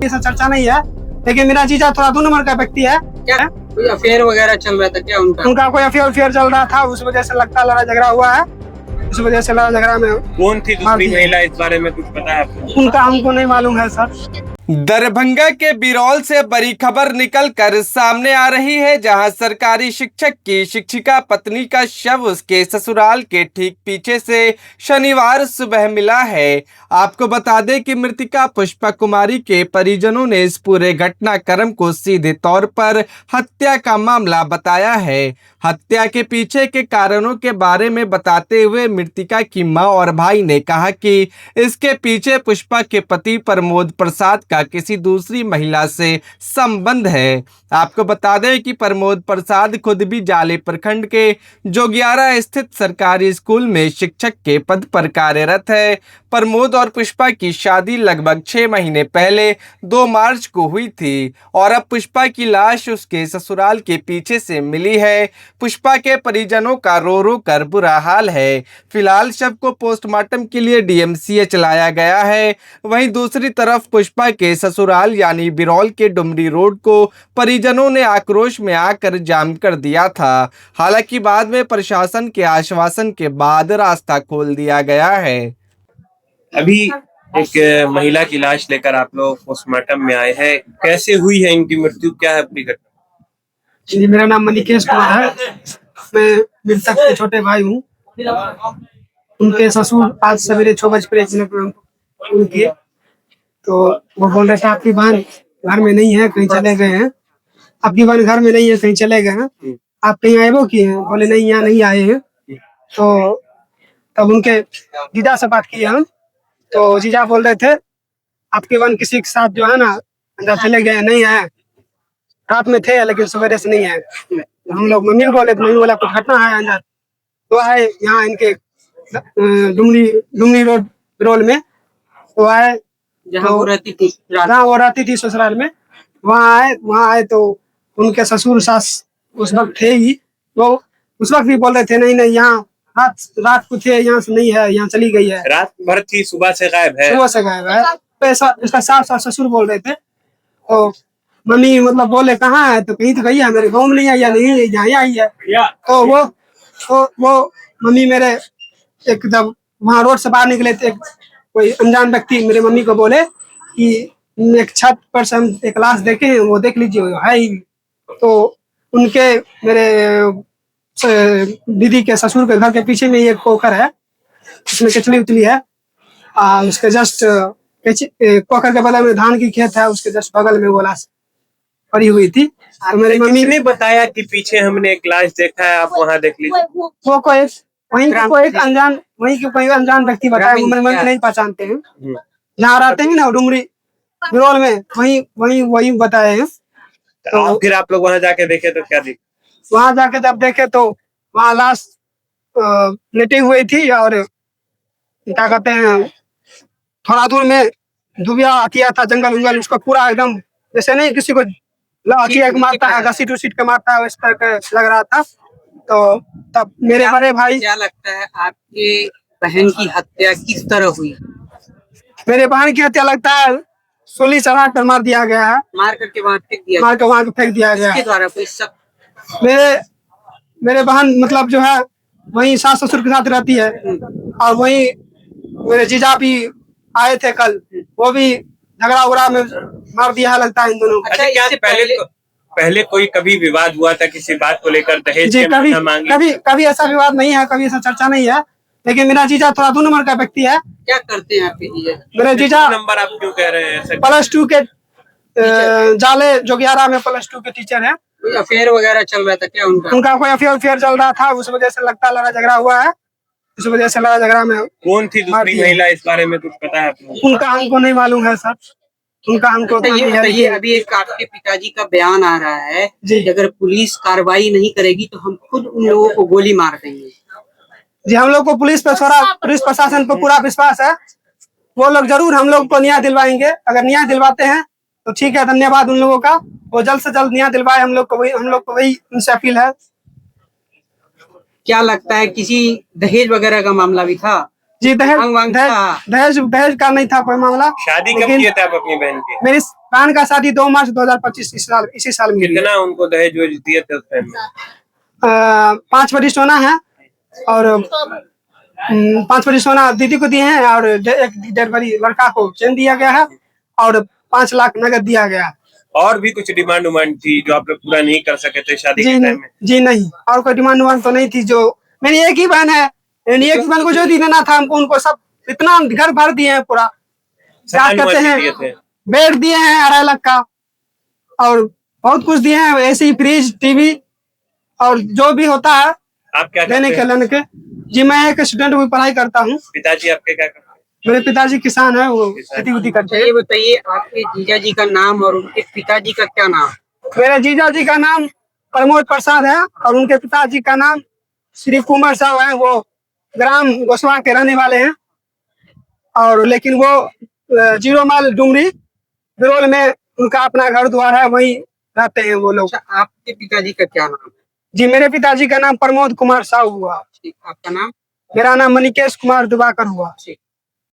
ऐसा चर्चा नहीं है, लेकिन मेरा जीजा थोड़ा 2 नंबर का व्यक्ति है। क्या कोई अफेयर वगैरह चल रहा था क्या उनका? उनका कोई अफेयर चल रहा था, उस वजह से लगता लड़ाई झगड़ा हुआ है। उस वजह से लड़ाई झगड़ा में कौन थी दूसरी महिला, इस बारे में कुछ पता है आपको? उनका हमको नहीं मालूम है सर। दरभंगा के बिरौल से बड़ी खबर निकलकर सामने आ रही है, जहां सरकारी शिक्षक की शिक्षिका पत्नी का शव उसके ससुराल के ठीक पीछे से शनिवार सुबह मिला है। आपको बता दें कि मृतिका पुष्पा कुमारी के परिजनों ने इस पूरे घटनाक्रम को सीधे तौर पर हत्या का मामला बताया है। हत्या के पीछे के कारणों के बारे में बताते हुए मृतिका की मां और भाई ने कहा कि इसके पीछे पुष्पा के पति प्रमोद प्रसाद का किसी दूसरी महिला से संबंध है। आपको बता दें कि प्रमोद प्रसाद खुद भी जाले प्रखंड के जोगियारा स्थित सरकारी स्कूल में शिक्षक के पद पर कार्यरत है। प्रमोद और पुष्पा की शादी लगभग 6 महीने पहले 2 मार्च को हुई थी और अब पुष्पा की लाश उसके ससुराल के पीछे से मिली है। पुष्पा के परिजनों का रो रो कर बुरा हाल है। फिलहाल शव को पोस्टमार्टम के लिए डीएमसीएच लाया गया है। वहीं दूसरी तरफ पुष्पा के ससुराल यानी बिरौल के डुमरी रोड को परिजनों ने आक्रोश में आकर जाम कर दिया था। हालांकि बाद में प्रशासन के आश्वासन के बाद रास्ता खोल दिया गया है। अभी एक महिला की लाश लेकर आप लोग पोस्टमार्टम में आए हैं, कैसे हुई है इनकी मृत्यु, क्या है पूरी घटना? जी, मेरा नाम मणिकेश कुमार है। मैं मृतक के छोटे भाई हूँ। उनके ससुर आज सवेरे 6 बजे उनकी, तो वो बोल रहे थे आपकी बहन घर में नहीं है, कहीं चले गए हैं। आपकी बहन घर में नहीं है, कहीं चले गए हैं। आप कहीं आए वो किए हैं? बोले नहीं, यहाँ नहीं आए हैं। तो तब उनके जीजा से बात की हम, तो जीजा बोल रहे थे आपकी बहन किसी के साथ जो है ना अंदर चले गए, नहीं है, रात में थे लेकिन सवेरे से नहीं है। हम लोग मम्मी को बोले, मम्मी बोला कुछ घटना है अंदर, तो आए यहाँ इनके डुमरी रोड बिरौल में, तो आए जहाँ वो रहती थी ससुराल में, वहाँ आए तो उनके ससुर सास उस वक्त थे ही, वो उस वक्त भी बोल रहे थे नहीं यहाँ रात को थे, यहाँ से नहीं है, यहाँ चली गई है। रात भर थी, सुबह से गायब है। सुबह से गायब है, तो ऐसा इसका सास और ससुर बोल रहे थे। तो मम्मी मतलब बोले कहाँ है, तो कहीं तो गई है, मेरे गाँव में नहीं आई, या नहीं यहाँ आई है। तो वो मम्मी मेरे एकदम वहाँ रोड से बाहर निकले थे, कोई अनजान व्यक्ति मेरे मम्मी को बोले कि एक छत पर से हम एक लाश देखे हैं, वो देख लीजिए, वो है ही। तो उनके मेरे दीदी के ससुर के घर के पीछे में एक पोखर है, उसमें केचली उचली है। उसके जस्ट पोखर के बगल में धान की खेत है, उसके जस्ट बगल में वो लाश पड़ी हुई थी। तो मेरी मम्मी ने बताया कि पीछे हमने एक लाश देखा है, आप वहाँ देख लीजिए। वो कोई एक अनजान व्यक्ति बताया, वो मेरे मम्मी नहीं पहचानते हैं। जहाँ रहते हैं ना डुमरी बिरौल में, वही बताए हैं। तो फिर आप लोग वहाँ जाके देखे तो क्या दिखा? वहाँ जाके जब देखे तो वहाँ लाश लेटी हुई थी, और क्या कहते हैं थोड़ा दूर में दुबिया किया था, जंगल उंगल, उसको पूरा एकदम जैसे नहीं किसी को मारता है, घसीट उसीट के मारता है, इस तरह का लग रहा था। तो तब मेरे बड़े भाई, क्या लगता है आपके बहन की हत्या किस तरह हुई? मेरे बहन की हत्या लगता है सूली चढ़ा कर मार दिया गया है, मार करके वहाँ फेंक दिया, मार कर वहाँ फेंक दिया गया है। द्वारा कोई शक? मेरे बहन मतलब जो है वही सास ससुर के साथ रहती है, और वही मेरे जीजा भी आए थे कल, वो भी झगड़ा उगड़ा में मार दिया है लगता है इन दोनों। अच्छा, क्या पहले कोई कभी विवाद हुआ था किसी बात को लेकर, दहेज जी? कभी ऐसा विवाद नहीं है, कभी ऐसा चर्चा नहीं है, लेकिन मेरा जीजा थोड़ा 2 नंबर का व्यक्ति है। क्या करते हैं आपके जीजा? मेरे जीजा नंबर आप क्यों कह रहे हैं? +2 के जाले जोगियारा में +2 के टीचर है। कोई अफेयर वगैरह चल रहा था क्या उनका? उनका कोई अफेयर चल रहा था, उस वजह से लगता लड़ाई झगड़ा हुआ है। इस वजह से लड़ाई झगड़ा में कौन थी दूसरी महिला, इस बारे में कुछ पता है आपको? उनका हमको नहीं मालूम है सर, उनका हमको ये अभी एक आपके पिताजी का बयान आ रहा है जी, अगर पुलिस कार्रवाई नहीं करेगी तो हम खुद उन लोगों को गोली मार देंगे। जी, हम लोग को पुलिस प्रशासन पर पूरा विश्वास है। वो लोग जरूर हम लोग को न्याय दिलवाएंगे। अगर न्याय दिलवाते हैं तो ठीक है, धन्यवाद उन लोगों का। वो जल्द से जल्द न्याय दिलवाए, हम लोग को वही उनसे अपील है। क्या लगता है किसी दहेज वगैरह का मामला भी था? जी, दहेज का नहीं था कोई मामला। शादी कब किए थे आप अपनी बहन की? बहन का शादी 2 मार्च 2025 इसी साल में हुई है। कितना उनको दहेज वहेज दिए थे उस टाइम में? 5 भरी सोना है और 5 भरी सोना दीदी को दिए हैं और एक 1.5 भरी लड़का को चेन दिया गया है और 5 लाख नगद दिया गया है। और भी कुछ डिमांड उमांड थी जो आप लोग पूरा नहीं कर सके थे शादी जी के नहीं, टाइम में? जी नहीं, और कोई डिमांड उमांड तो नहीं थी। जो मेरी एक ही बहन है, मेरी एक ही बहन को जो देना था हमको, उनको सब इतना घर भर दिए हैं पूरा। क्या सामान कहते वामान हैं, दिए थे? बेड दिए हैं 2.5 लाख का और बहुत कुछ दिए हैं, एसी, फ्रिज, टीवी और जो भी होता है आप क्या लेने करते के हैं? लेने के। जी मैं एक स्टूडेंट हूँ, पढ़ाई करता हूँ। पिताजी आपके क्या करते हैं? मेरे पिताजी किसान है, वो खेती उती करते अच्छा हैं। ये बताइए आपके जीजा जी का नाम और उनके पिताजी का क्या नाम? मेरे जीजा जी का नाम प्रमोद प्रसाद है और उनके पिताजी का नाम श्री कुमार साहब है। वो ग्राम गोसवा के रहने वाले हैं और लेकिन वो 0 माइल डुमरी बिरोल में उनका अपना घर द्वार है, वहीं रहते हैं वो लोग। अच्छा आपके पिताजी का क्या नाम? जी मेरे पिताजी का नाम प्रमोद कुमार साहू हुआ। ठीक, आपका नाम? मेरा नाम मणिकेश कुमार दिवाकर हुआ। ठीक।